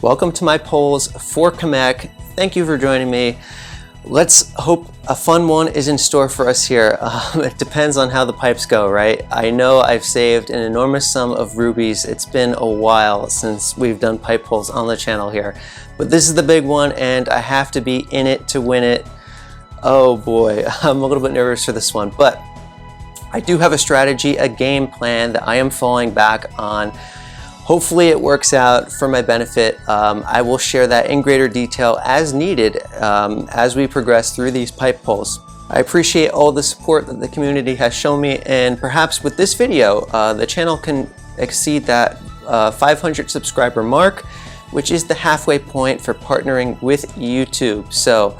Welcome to my polls for Kamek. Thank you for joining me. Let's hope a fun one is in store for us here. It depends on how the pipes go, right? I know I've saved an enormous sum of rubies. It's been a while since we've done pipe polls on the channel here, but this is the big one and I have to be in it to win it. Oh boy, I'm a little bit nervous for this one, but I do have a strategy, a game plan that I am falling back on. Hopefully it works out for my benefit. I will share that in greater detail as needed as we progress through these pipe polls. I appreciate all the support that the community has shown me, and perhaps with this video, the channel can exceed that 500 subscriber mark, which is the halfway point for partnering with YouTube. So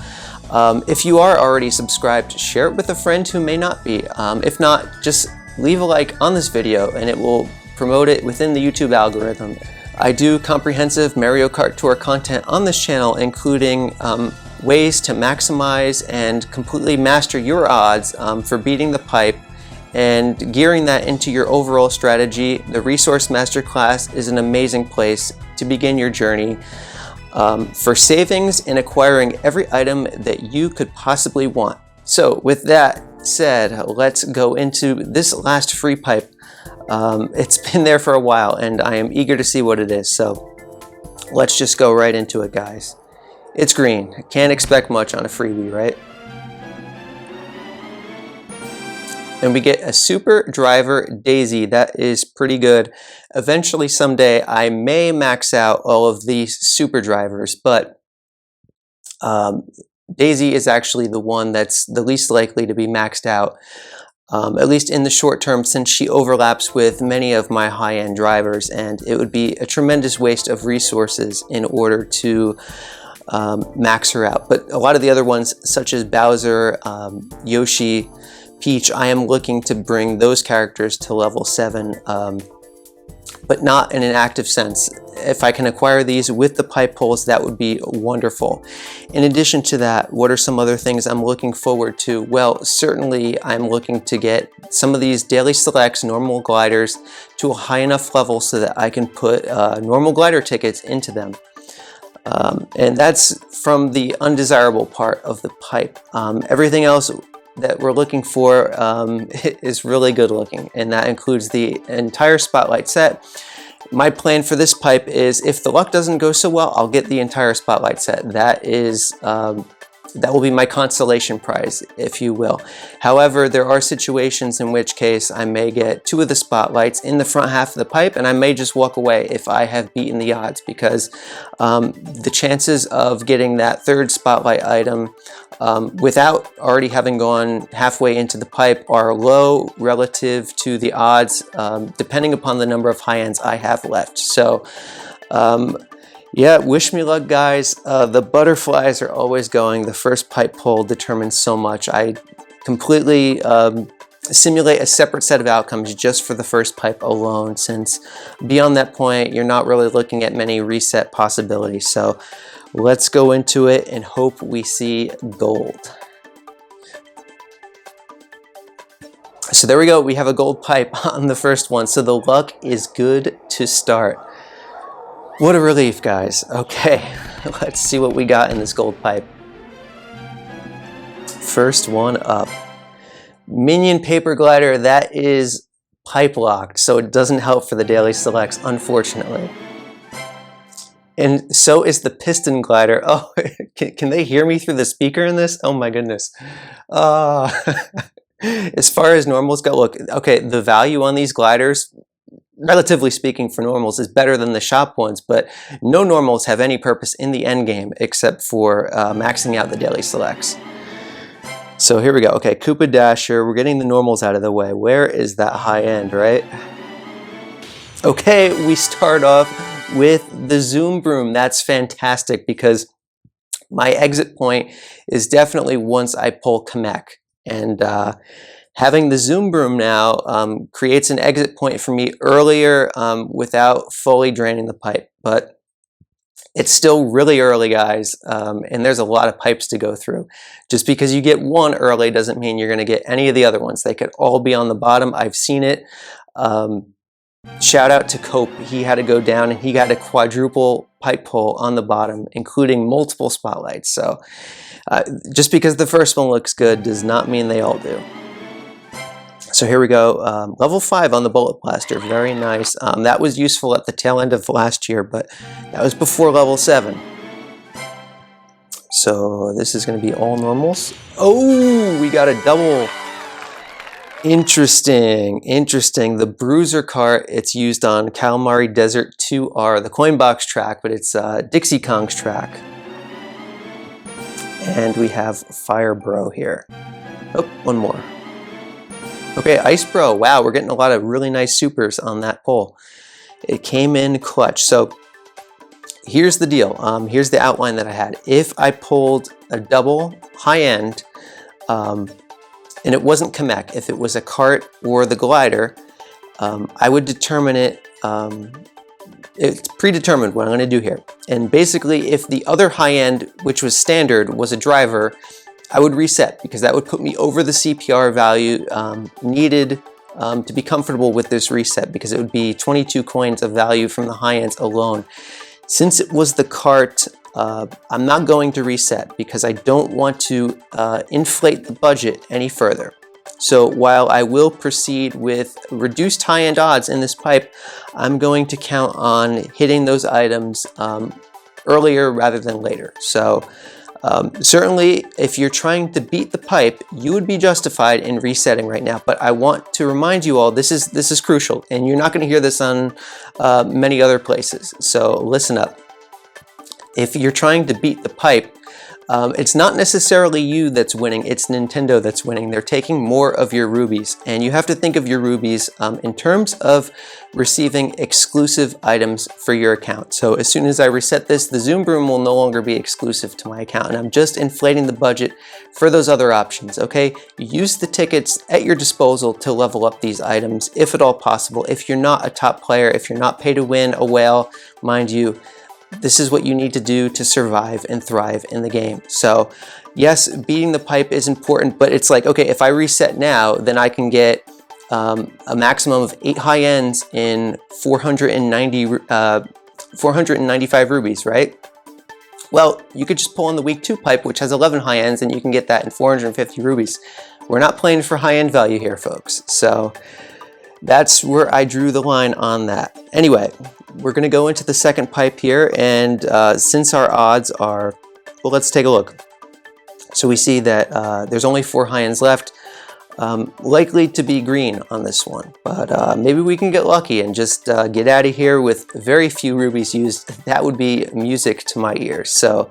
if you are already subscribed, share it with a friend who may not be. If not, just leave a like on this video and it will promote it within the YouTube algorithm. I do comprehensive Mario Kart Tour content on this channel, including ways to maximize and completely master your odds for beating the pipe and gearing that into your overall strategy. The Resource Masterclass is an amazing place to begin your journey for savings and acquiring every item that you could possibly want. So with that said, let's go into this last free pipe. It's been there for a while and I am eager to see what it is, so let's just go right into it, guys. It's green. Can't expect much on a freebie, right? And we get a super driver Daisy. That is pretty good. Eventually someday I may max out all of these super drivers, but Daisy is actually the one that's the least likely to be maxed out. At least in the short term, since she overlaps with many of my high-end drivers, and it would be a tremendous waste of resources in order to max her out. But a lot of the other ones, such as Bowser, Yoshi, Peach, I am looking to bring those characters to level 7, but not in an active sense. If I can acquire these with the pipe polls, that would be wonderful. In addition to that, what are some other things I'm looking forward to? Well, certainly I'm looking to get some of these daily selects, normal gliders, to a high enough level so that I can put normal glider tickets into them. And that's from the undesirable part of the pipe. Everything else that we're looking for is really good looking, and that includes the entire spotlight set. My plan for this pipe is, if the luck doesn't go so well, I'll get the entire spotlight set. That is that will be my consolation prize, if you will. However, there are situations in which case I may get 2 of the spotlights in the front half of the pipe, and I may just walk away if I have beaten the odds, because the chances of getting that 3rd spotlight item without already having gone halfway into the pipe are low relative to the odds, depending upon the number of high ends I have left. So yeah, wish me luck, guys. The butterflies are always going. The first pipe poll determines so much. I completely simulate a separate set of outcomes just for the first pipe alone, since beyond that point, you're not really looking at many reset possibilities. So let's go into it and hope we see gold. So there we go. We have a gold pipe on the first one. So the luck is good to start. What a relief, guys. Okay, let's see what we got in this gold pipe. First one up. Minion Paper Glider. That is pipe locked, so it doesn't help for the daily selects, unfortunately. And so is the Piston Glider. Oh, can they hear me through the speaker in this? Oh my goodness. As far as normals go, look, okay, the value on these gliders, relatively speaking for normals, is better than the shop ones, but no normals have any purpose in the end game except for maxing out the daily selects. So here we go. Okay, Koopa Dasher, we're getting the normals out of the way. Where is that high end, right? Okay, we start off with the Zoom Broom. That's fantastic, because my exit point is definitely once I pull Kamek, and having the Zoom Broom now creates an exit point for me earlier without fully draining the pipe. But it's still really early, guys, and there's a lot of pipes to go through. Just because you get one early doesn't mean you're going to get any of the other ones. They could all be on the bottom. I've seen it. Shout out to Cope. He had to go down and he got a quadruple pipe pull on the bottom, including multiple spotlights. So just because the first one looks good does not mean they all do. So here we go, level 5 on the Bullet Blaster, very nice. That was useful at the tail end of last year, but that was before level 7. So this is going to be all normals. Oh, we got a double. Interesting, interesting. The Bruiser cart, it's used on Calamari Desert 2R, the coin box track, but it's Dixie Kong's track. And we have Fire Bro here. Oh, one more. Okay, Ice Bro. Wow, we're getting a lot of really nice supers on that pull. It came in clutch. So here's the deal. Here's the outline that I had. If I pulled a double high end, and it wasn't Kamek, if it was a cart or the glider, I would determine it. It's predetermined what I'm going to do here. And basically, if the other high end, which was standard, was a driver, I would reset because that would put me over the CPR value needed to be comfortable with this reset, because it would be 22 coins of value from the high ends alone. Since it was the cart, I'm not going to reset because I don't want to inflate the budget any further. So while I will proceed with reduced high-end odds in this pipe, I'm going to count on hitting those items earlier rather than later. So certainly, if you're trying to beat the pipe, you would be justified in resetting right now. But I want to remind you all, this is crucial, and you're not going to hear this on many other places. So listen up. If you're trying to beat the pipe, it's not necessarily you that's winning, it's Nintendo that's winning. They're taking more of your rubies, and you have to think of your rubies in terms of receiving exclusive items for your account. So as soon as I reset this, the Zoom Broom will no longer be exclusive to my account, and I'm just inflating the budget for those other options, okay? Use the tickets at your disposal to level up these items, if at all possible. If you're not a top player, if you're not pay to win a whale, mind you, this is what you need to do to survive and thrive in the game. So yes, beating the pipe is important, but it's like, okay, if I reset now, then I can get a maximum of 8 high ends in 495 rubies, right? Well, you could just pull on the week 2 pipe, which has 11 high ends, and you can get that in 450 rubies. We're not playing for high end value here, folks. So that's where I drew the line on that. Anyway, we're going to go into the second pipe here, and since our odds are, well, let's take a look. So we see that there's only 4 high ends left, likely to be green on this one, but maybe we can get lucky and just get out of here with very few rubies used. That would be music to my ears. So,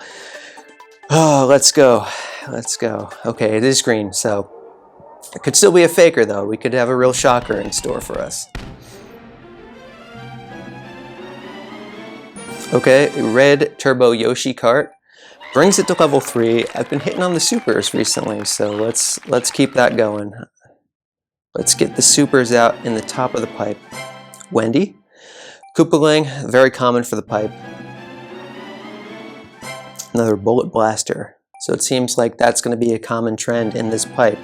let's go. Let's go. Okay, it is green, so it could still be a faker, though. We could have a real shocker in store for us. Okay, red Turbo Yoshi cart brings it to level 3. I've been hitting on the supers recently, so let's keep that going. Let's get the supers out in the top of the pipe. Wendy, Koopaling, very common for the pipe. Another Bullet Blaster. So it seems like that's going to be a common trend in this pipe.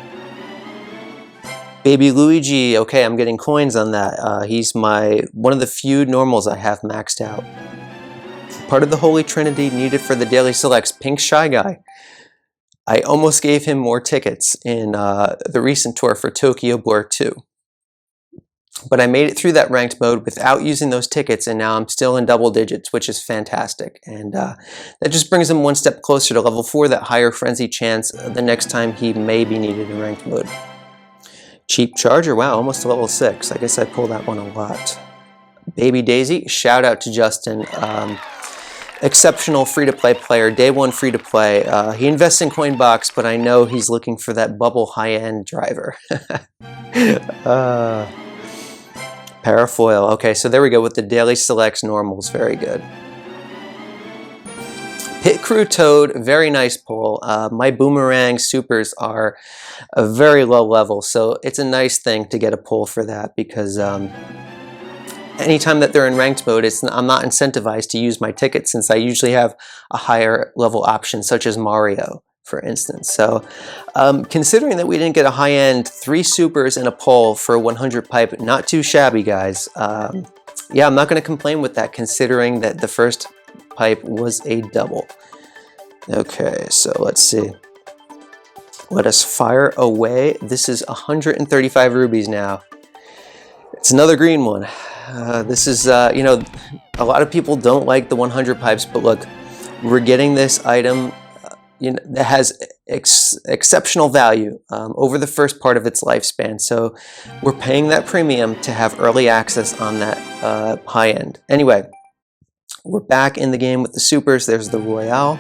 Baby Luigi, okay, I'm getting coins on that. He's one of the few normals I have maxed out. Part of the Holy Trinity needed for the Daily Selects, Pink Shy Guy. I almost gave him more tickets in the recent tour for Tokyo Blur 2. But I made it through that ranked mode without using those tickets, and now I'm still in double digits, which is fantastic. And that just brings him one step closer to level 4, that higher frenzy chance the next time he may be needed in ranked mode. Cheap Charger, wow, almost to level 6. I guess I pull that one a lot. Baby Daisy, shout out to Justin. Exceptional free-to-play player, day 1 free-to-play. He invests in Coinbox, but I know he's looking for that bubble high-end driver. Parafoil. Okay, so there we go with the Daily Selects normals. Very good. Pit Crew Toad, very nice pull. My Boomerang supers are a very low level, so it's a nice thing to get a pull for that, because anytime that they're in ranked mode, I'm not incentivized to use my tickets, since I usually have a higher level option, such as Mario, for instance. So considering that we didn't get a high-end 3 supers and a pole for 100 pipe, not too shabby, guys. Yeah, I'm not going to complain with that, considering that the first pipe was a double. Okay, so let's see. Let us fire away. This is 135 rubies now. It's another green one. This is, you know, a lot of people don't like the 100 pipes, but look, we're getting this item you know, that has exceptional value over the first part of its lifespan. So we're paying that premium to have early access on that high end. Anyway, we're back in the game with the supers. There's the Royale.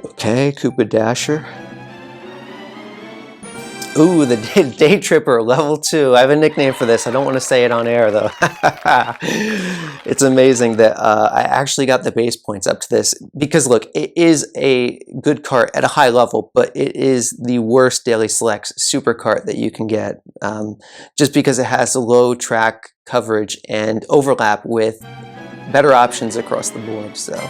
Okay, Koopa Dasher. Ooh, the Day Tripper, level 2. I have a nickname for this. I don't want to say it on air, though. It's amazing that I actually got the base points up to this. Because, look, it is a good cart at a high level, but it is the worst Daily Selects super cart that you can get. Just because it has a low track coverage and overlap with better options across the board. So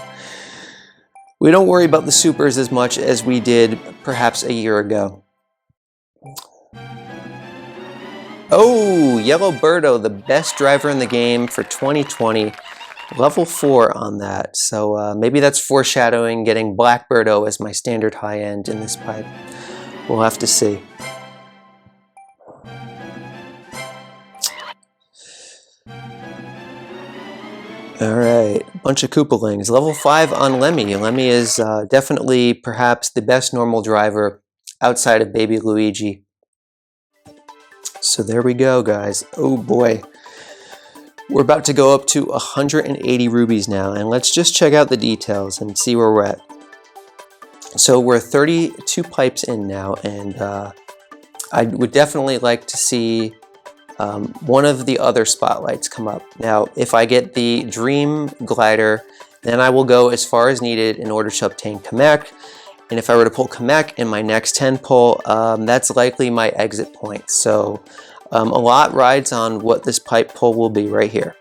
we don't worry about the supers as much as we did perhaps a year ago. Oh, Yellow Birdo, the best driver in the game for 2020. Level 4 on that. So maybe that's foreshadowing getting Black Birdo as my standard high end in this pipe. We'll have to see. Alright, bunch of Koopalings. Level 5 on Lemmy. Lemmy is definitely perhaps the best normal driver outside of Baby Luigi. So there we go, guys. Oh boy. We're about to go up to 180 rubies now, and let's just check out the details and see where we're at. So we're 32 pipes in now, and I would definitely like to see one of the other spotlights come up. Now, if I get the Dream Glider, then I will go as far as needed in order to obtain Kamek. And if I were to pull Kamek in my next 10 pull, that's likely my exit point. So a lot rides on what this pipe pull will be right here.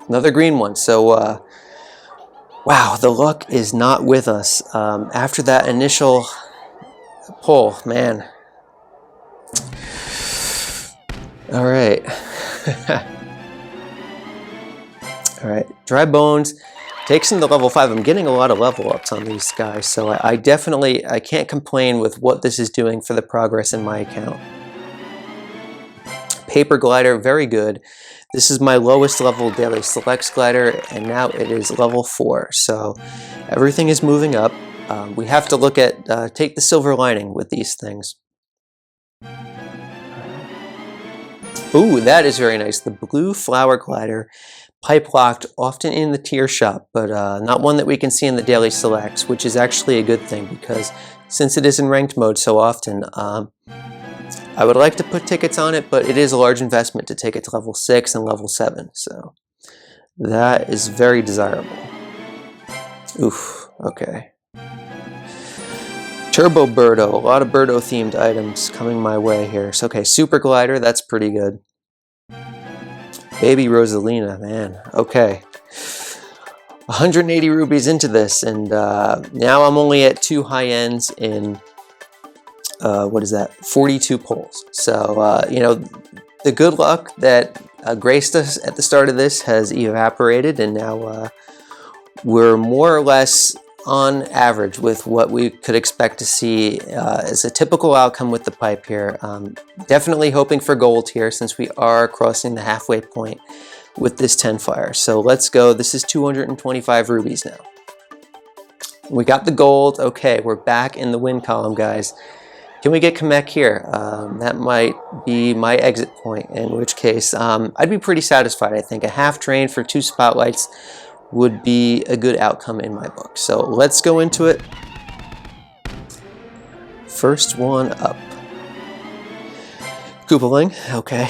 Another green one. So wow, the luck is not with us. After that initial pull, man. All right. All right, Dry Bones takes into level 5. I'm getting a lot of level ups on these guys, so I can't complain with what this is doing for the progress in my account. Paper Glider, very good. This is my lowest level Daily Selects Glider, and now it is level 4. So everything is moving up. We have to look at, take the silver lining with these things. Ooh, that is very nice. The Blue Flower Glider. Pipe locked, often in the tier shop, but not one that we can see in the Daily Selects, which is actually a good thing because since it is in ranked mode so often, I would like to put tickets on it, but it is a large investment to take it to level 6 and level 7, so that is very desirable. Oof, okay. Turbo Birdo, a lot of Birdo themed items coming my way here. So, okay, Super Glider, that's pretty good. Baby Rosalina, man, okay. 180 rubies into this, and now I'm only at 2 high ends in, what is that, 42 pulls. So, you know, the good luck that graced us at the start of this has evaporated, and now we're more or less on average with what we could expect to see as a typical outcome with the pipe here. Definitely hoping for gold here since we are crossing the halfway point with this 10 fire. So let's go. This is 225 rubies now. We got the gold. Okay, we're back in the win column, guys. Can we get Kamek here? That might be my exit point, in which case I'd be pretty satisfied, I think. A half train for 2 spotlights would be a good outcome in my book. So let's go into it. First one up. Koopaling, okay.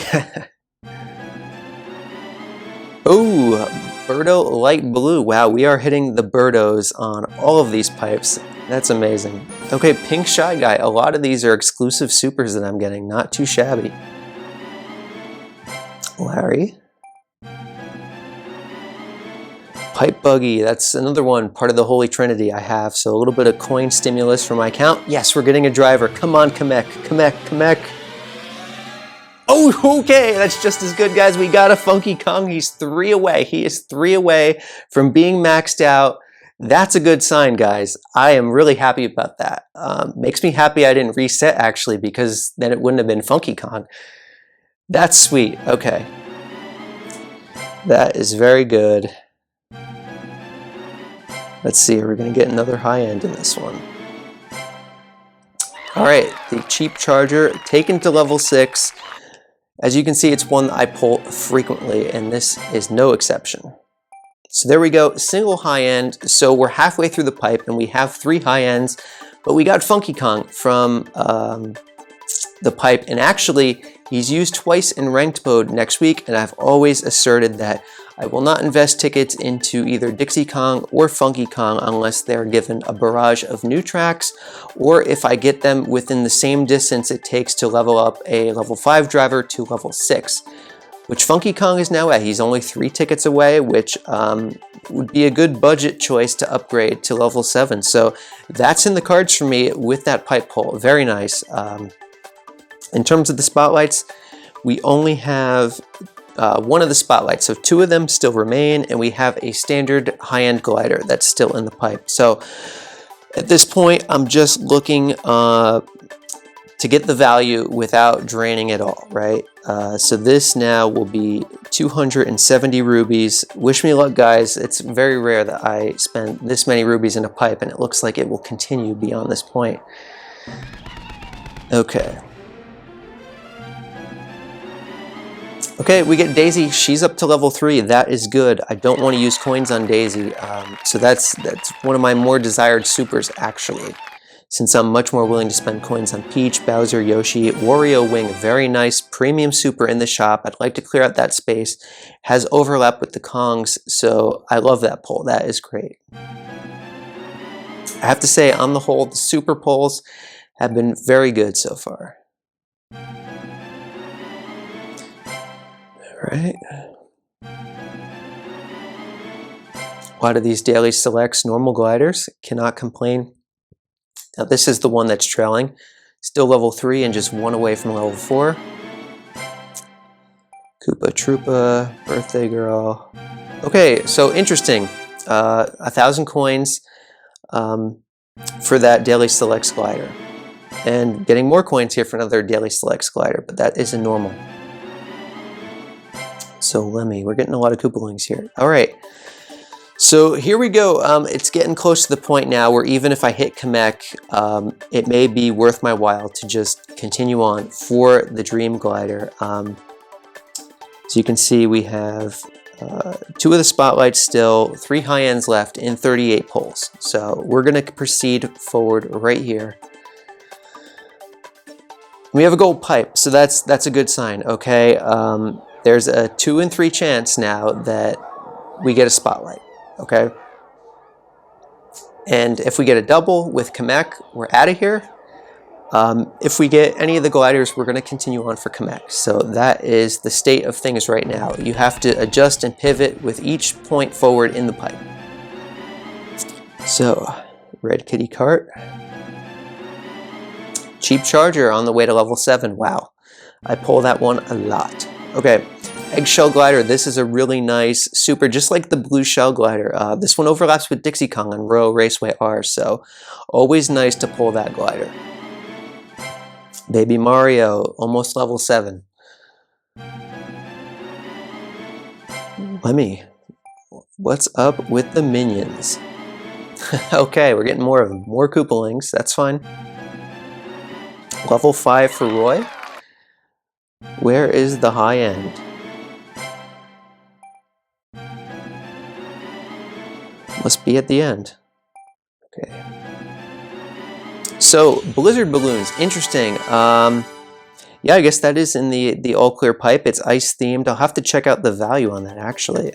Oh, Birdo Light Blue. Wow, we are hitting the Birdos on all of these pipes. That's amazing. Okay, Pink Shy Guy. A lot of these are exclusive supers that I'm getting. Not too shabby. Pipe buggy, that's another one, part of the Holy Trinity I have. So a little bit of coin stimulus for my account. Yes, we're getting a driver. Come on, Kamek, Kamek, Kamek. Oh, okay, that's just as good, guys. We got a Funky Kong. He's 3 away. He is 3 away from being maxed out. That's a good sign, guys. I am really happy about that. Makes me happy I didn't reset, actually, because then it wouldn't have been Funky Kong. That's sweet. Okay. That is very good. Let's see, are we going to get another high end in this one? All right, the cheap charger taken to level 6. As you can see, it's one that I pull frequently, and this is no exception. So there we go, single high end. So we're halfway through the pipe, and we have 3 high ends, but we got Funky Kong from the pipe, and actually, he's used twice in ranked mode next week, and I've always asserted that I will not invest tickets into either Dixie Kong or Funky Kong unless they're given a barrage of new tracks, or if I get them within the same distance it takes to level up a level 5 driver to level 6, which Funky Kong is now at. He's only 3 tickets away, which would be a good budget choice to upgrade to level 7. So that's in the cards for me with that pipe pull. Very nice. In terms of the spotlights, we only have one of the spotlights, so 2 of them still remain, and we have a standard high-end glider that's still in the pipe. So at this point, I'm just looking to get the value without draining it all, right? So this now will be 270 rubies. Wish me luck, guys. It's very rare that I spend this many rubies in a pipe, and it looks like it will continue beyond this point. Okay. Okay, we get Daisy. She's up to level 3. That is good. I don't want to use coins on Daisy, so that's one of my more desired supers, actually, since I'm much more willing to spend coins on Peach, Bowser, Yoshi, Wario Wing. Very nice premium super in the shop. I'd like to clear out that space. Has overlap with the Kongs, so I love that pull. That is great. I have to say, on the whole, the super pulls have been very good so far. Right. A lot of these daily selects, normal gliders, cannot complain. Now this is the one that's trailing, still level 3 and just 1 away from level 4. Koopa Troopa, Birthday Girl. Okay, so interesting. 1,000 coins for that daily selects glider, and getting more coins here for another daily selects glider, but that isn't normal. So Lemmy, we're getting a lot of Koopalings here. All right, so here we go. It's getting close to the point now where even if I hit Kamek, it may be worth my while to just continue on for the Dream Glider. So you can see we have 2 of the spotlights still, 3 high ends left in 38 pulls. So we're gonna proceed forward right here. We have a gold pipe, so that's a good sign, okay? There's a 2 in 3 chance now that we get a spotlight, okay? And if we get a double with Kamek, we're out of here. If we get any of the gliders, we're going to continue on for Kamek. So that is the state of things right now. You have to adjust and pivot with each point forward in the pipe. So, red kitty cart. Cheap charger on the way to level 7. Wow, I pull that one a lot. Okay, eggshell glider. This is a really nice super, just like the blue shell glider. This one overlaps with Dixie Kong on Royal Raceway R, so always nice to pull that glider. Baby Mario, almost level 7. Lemmy, what's up with the minions? Okay, we're getting more of them. More Koopalings, that's fine. Level 5 for Roy. Where is the high end? Must be at the end. Okay. So, Blizzard Balloons, interesting. Yeah, I guess that is in the all clear pipe. It's ice themed. I'll have to check out the value on that actually.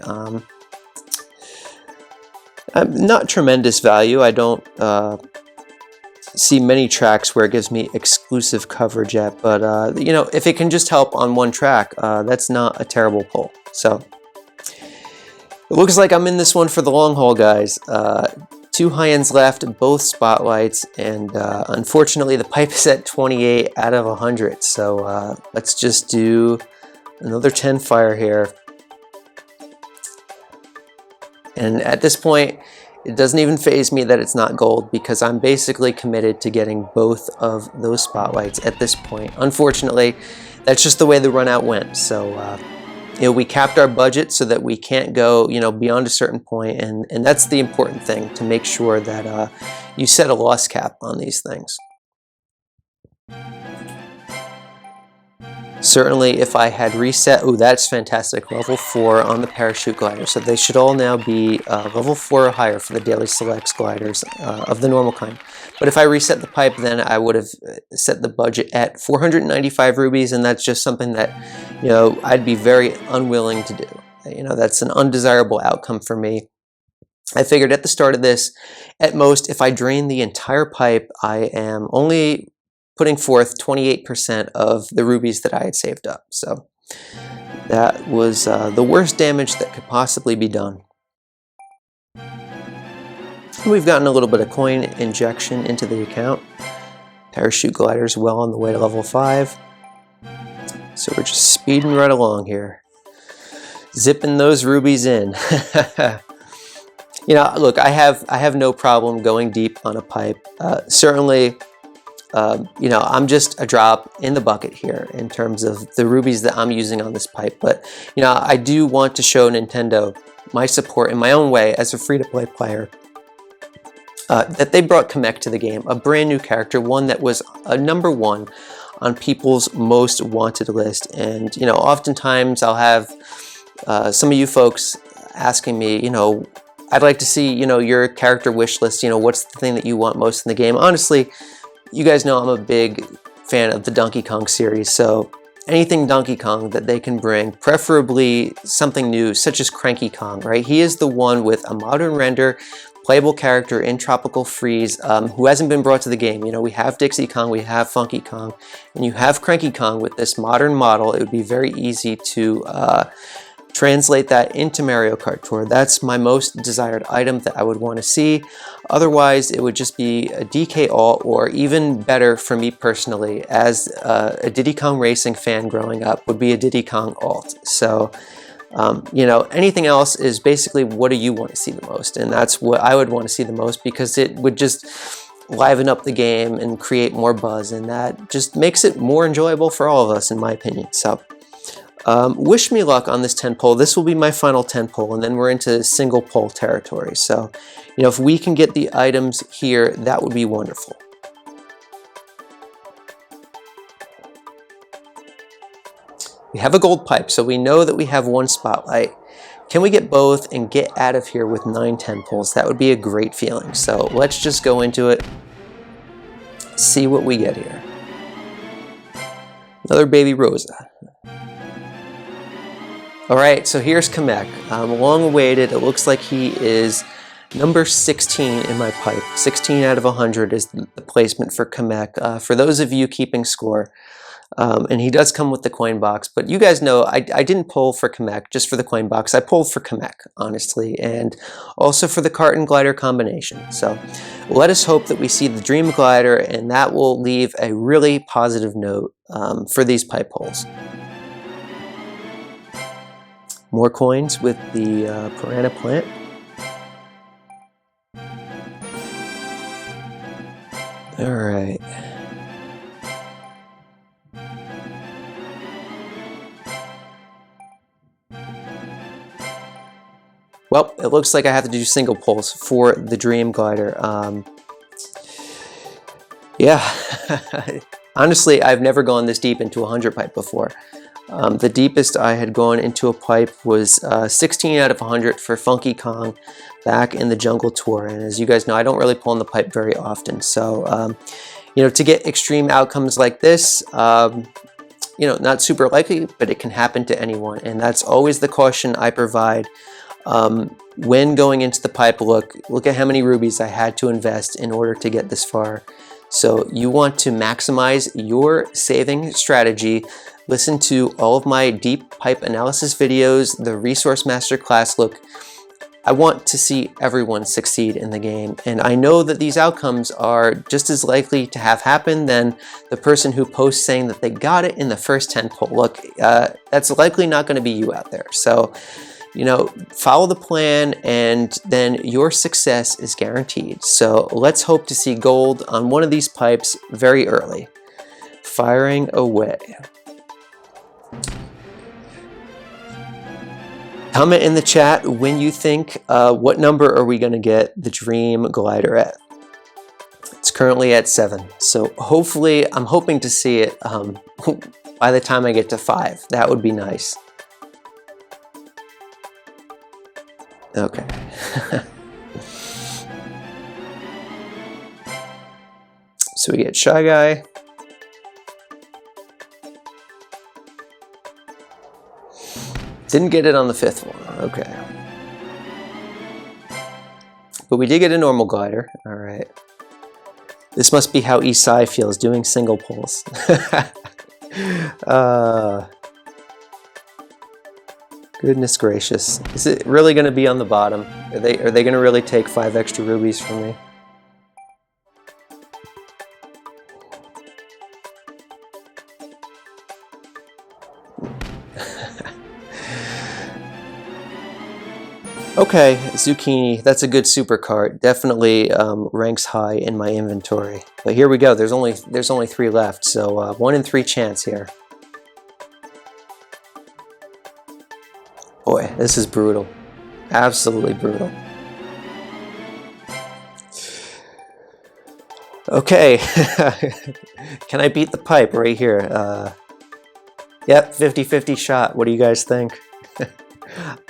Not tremendous value. I don't see many tracks where it gives me exclusive coverage yet, but you know, if it can just help on one track, that's not a terrible pull. So It looks like I'm in this one for the long haul, guys. 2 high ends left, both spotlights, and unfortunately the pipe is at 28 out of 100. So let's just do another 10 fire here. And at this point, it doesn't even faze me that it's not gold, because I'm basically committed to getting both of those spotlights at this point. Unfortunately, that's just the way the run out went. So you know, we capped our budget so that we can't go, you know, beyond a certain point, and that's the important thing, to make sure that you set a loss cap on these things. Certainly, if I had reset, oh, that's fantastic, level 4 on the parachute glider. So they should all now be level 4 or higher for the daily selects gliders of the normal kind. But if I reset the pipe, then I would have set the budget at 495 rubies, and that's just something that, you know, I'd be very unwilling to do. You know, that's an undesirable outcome for me. I figured at the start of this, at most, if I drain the entire pipe, I am only putting forth 28% of the rubies that I had saved up. So that was the worst damage that could possibly be done. We've gotten a little bit of coin injection into the account. Parachute glider's well on the way to level 5. So we're just speeding right along here. Zipping those rubies in. You know, look, I have no problem going deep on a pipe. Certainly, you know, I'm just a drop in the bucket here in terms of the rubies that I'm using on this pipe. But, you know, I do want to show Nintendo my support in my own way as a free-to-play player. That they brought Kamek to the game, a brand new character, one that was a #1 on people's most wanted list. And, you know, oftentimes I'll have some of you folks asking me, you know, I'd like to see, you know, your character wish list, you know, what's the thing that you want most in the game? Honestly, you guys know I'm a big fan of the Donkey Kong series, so anything Donkey Kong that they can bring, preferably something new, such as Cranky Kong, right? He is the one with a modern render, playable character in Tropical Freeze, who hasn't been brought to the game. You know, we have Dixie Kong, we have Funky Kong, and you have Cranky Kong with this modern model. It would be very easy to translate that into Mario Kart Tour. That's my most desired item that I would want to see. Otherwise, it would just be a DK alt, or even better for me personally, as a Diddy Kong Racing fan growing up, would be a Diddy Kong alt. So, you know, anything else is basically, what do you want to see the most? And that's what I would want to see the most, because it would just liven up the game and create more buzz, and that just makes it more enjoyable for all of us, in my opinion. So wish me luck on this 10 pole. This will be my final 10 pole, and then we're into single pole territory. So, you know, if we can get the items here, that would be wonderful. We have a gold pipe, so we know that we have 1 spotlight. Can we get both and get out of here with 9 10 poles? That would be a great feeling. So let's just go into it, see what we get here. Another baby Rosa. All right, so here's Kamek. Long awaited. It looks like he is number 16 in my pipe. 16 out of 100 is the placement for Kamek. For those of you keeping score, and he does come with the coin box, but you guys know I didn't pull for Kamek just for the coin box. I pulled for Kamek, honestly, and also for the cart and glider combination. So let us hope that we see the Dream Glider, and that will leave a really positive note for these pipe holes. More coins with the Piranha Plant. All right. Well, it looks like I have to do single pulls for the Dream Glider. Yeah, honestly, I've never gone this deep into a 100 pipe before. The deepest I had gone into a pipe was 16 out of 100 for Funky Kong back in the Jungle Tour. And as you guys know, I don't really pull in the pipe very often. So, you know, to get extreme outcomes like this, you know, not super likely, but it can happen to anyone. And that's always the caution I provide when going into the pipe. Look at how many rubies I had to invest in order to get this far. So you want to maximize your saving strategy. Listen to all of my deep pipe analysis videos, the Resource Masterclass. Look, I want to see everyone succeed in the game, and I know that these outcomes are just as likely to have happened than the person who posts saying that they got it in the first 10 pull. Look, that's likely not going to be you out there. So, you know, follow the plan, and then your success is guaranteed. So let's hope to see gold on one of these pipes very early. Firing away. Comment in the chat when you think, what number are we going to get the Dream Glider at? It's currently at 7. So hopefully, I'm hoping to see it by the time I get to 5. That would be nice. Okay. So we get Shy Guy. Didn't get it on the 5th one, okay. But we did get a normal glider, all right. This must be how Isai feels doing single pulls. Goodness gracious. Is it really gonna be on the bottom? Are they gonna really take 5 extra rubies from me? Okay, Zucchini, that's a good super cart. Definitely ranks high in my inventory. But here we go, there's only 3 left, so 1 in 3 chance here. Boy, this is brutal. Absolutely brutal. Okay, can I beat the pipe right here? Yep, 50-50 shot. What do you guys think?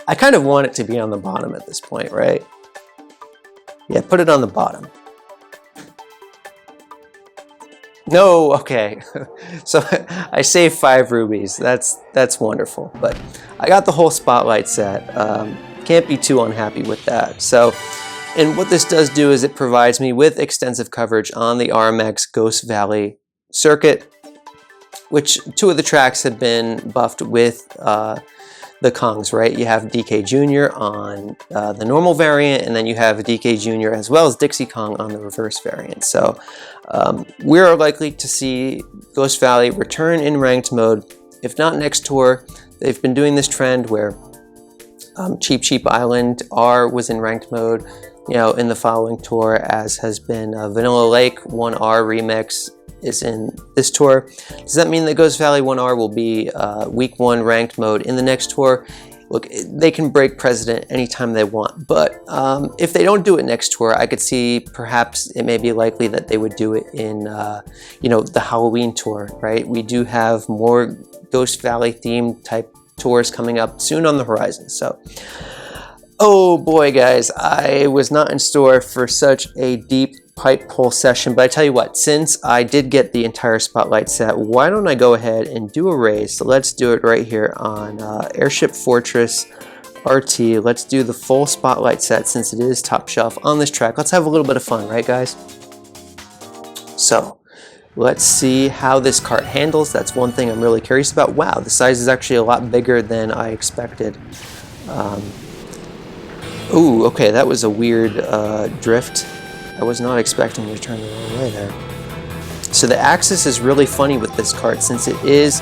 I kind of want it to be on the bottom at this point, right? Yeah, put it on the bottom. No, okay. So I saved 5 rubies. That's wonderful. But I got the whole spotlight set. Can't be too unhappy with that. So, and what this does do is it provides me with extensive coverage on the RMX Ghost Valley circuit, which 2 of the tracks have been buffed with the Kongs, right? You have DK Jr. on the normal variant, and then you have DK Jr. as well as Dixie Kong on the reverse variant. So we are likely to see Ghost Valley return in ranked mode. If not next tour, they've been doing this trend where Cheap Cheap Island R was in ranked mode, you know, in the following tour, as has been Vanilla Lake 1R Remix is in this tour. Does that mean that Ghost Valley 1R will be week 1 ranked mode in the next tour? Look, they can break precedent anytime they want, but if they don't do it next tour, I could see perhaps it may be likely that they would do it in, you know, the Halloween tour, right? We do have more Ghost Valley themed type tours coming up soon on the horizon. So, oh boy, guys, I was not in store for such a deep pipe pull session, but I tell you what, since I did get the entire spotlight set, why don't I go ahead and do a raise? So let's do it right here on Airship Fortress RT. Let's do the full spotlight set since it is top shelf on this track. Let's have a little bit of fun, right guys? So let's see how this cart handles. That's one thing I'm really curious about. Wow, the size is actually a lot bigger than I expected. Ooh, okay, that was a weird drift. I was not expecting to turn the wrong way there. So the axis is really funny with this cart since it is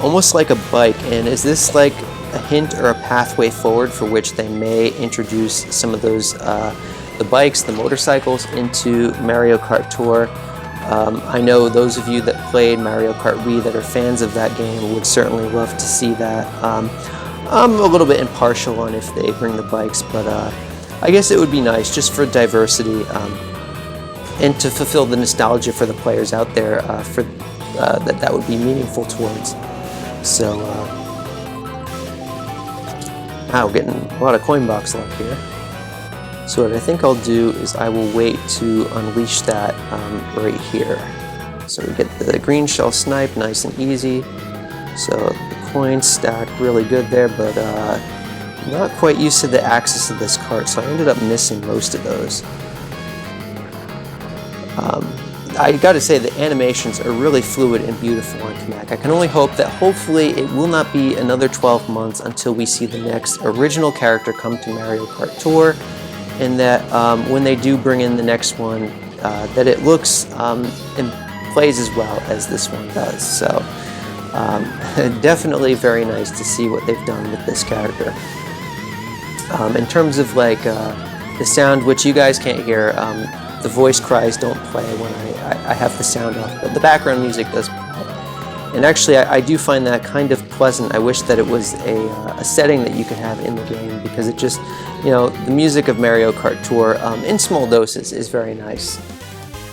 almost like a bike. And is this like a hint or a pathway forward for which they may introduce some of those, the bikes, the motorcycles into Mario Kart Tour? I know those of you that played Mario Kart Wii that are fans of that game would certainly love to see that. I'm a little bit impartial on if they bring the bikes, but I guess it would be nice just for diversity and to fulfill the nostalgia for the players out there for that would be meaningful towards. So, wow, getting a lot of coin box luck here. So what I think I'll do is I will wait to unleash that right here. So we get the green shell snipe, nice and easy. So the coins stack really good there, but not quite used to the axis of this cart, so I ended up missing most of those. I gotta say, the animations are really fluid and beautiful on Kamek. I can only hope that hopefully it will not be another 12 months until we see the next original character come to Mario Kart Tour, and that when they do bring in the next one, that it looks and plays as well as this one does. So definitely very nice to see what they've done with this character. In terms of like the sound, which you guys can't hear, the voice cries don't play when I have the sound off, but the background music does play. And actually, I do find that kind of pleasant. I wish that it was a setting that you could have in the game, because it just, you know, the music of Mario Kart Tour in small doses is very nice.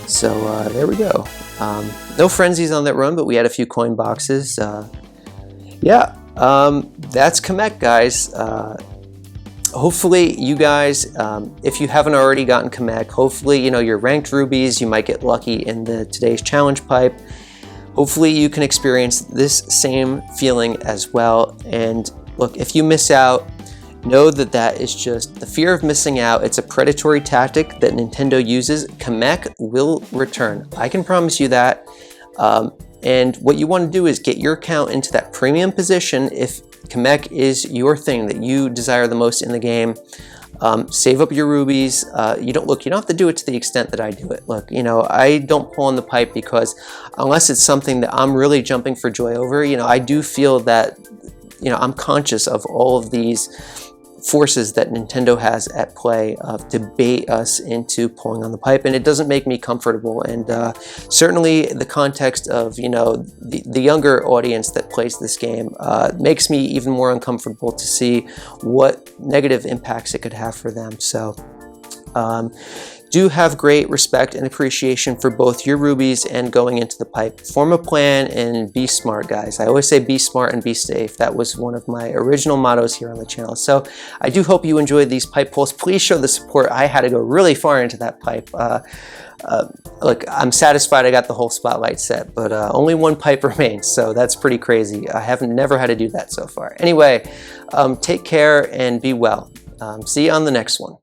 So there we go. No frenzies on that run, but we had a few coin boxes. Yeah, that's Kamek, guys. Hopefully you guys, if you haven't already gotten Kamek, hopefully, you know, you're ranked Rubies, you might get lucky in the today's challenge pipe. Hopefully you can experience this same feeling as well. And look, if you miss out, know that that is just the fear of missing out. It's a predatory tactic that Nintendo uses. Kamek will return. I can promise you that. And what you want to do is get your account into that premium position if Kamek is your thing that you desire the most in the game. Save up your rubies. You don't have to do it to the extent that I do it. Look, you know, I don't pull on the pipe because unless it's something that I'm really jumping for joy over, you know, I do feel that, you know, I'm conscious of all of these forces that Nintendo has at play to bait us into pulling on the pipe, and it doesn't make me comfortable. And certainly the context of, you know, the younger audience that plays this game makes me even more uncomfortable to see what negative impacts it could have for them. So do have great respect and appreciation for both your rubies and going into the pipe. Form a plan and be smart, guys. I always say be smart and be safe. That was one of my original mottos here on the channel. So I do hope you enjoyed these pipe pulls. Please show the support. I had to go really far into that pipe. Look, I'm satisfied I got the whole spotlight set, but only one pipe remains, so that's pretty crazy. I haven't never had to do that so far. Anyway, take care and be well. See you on the next one.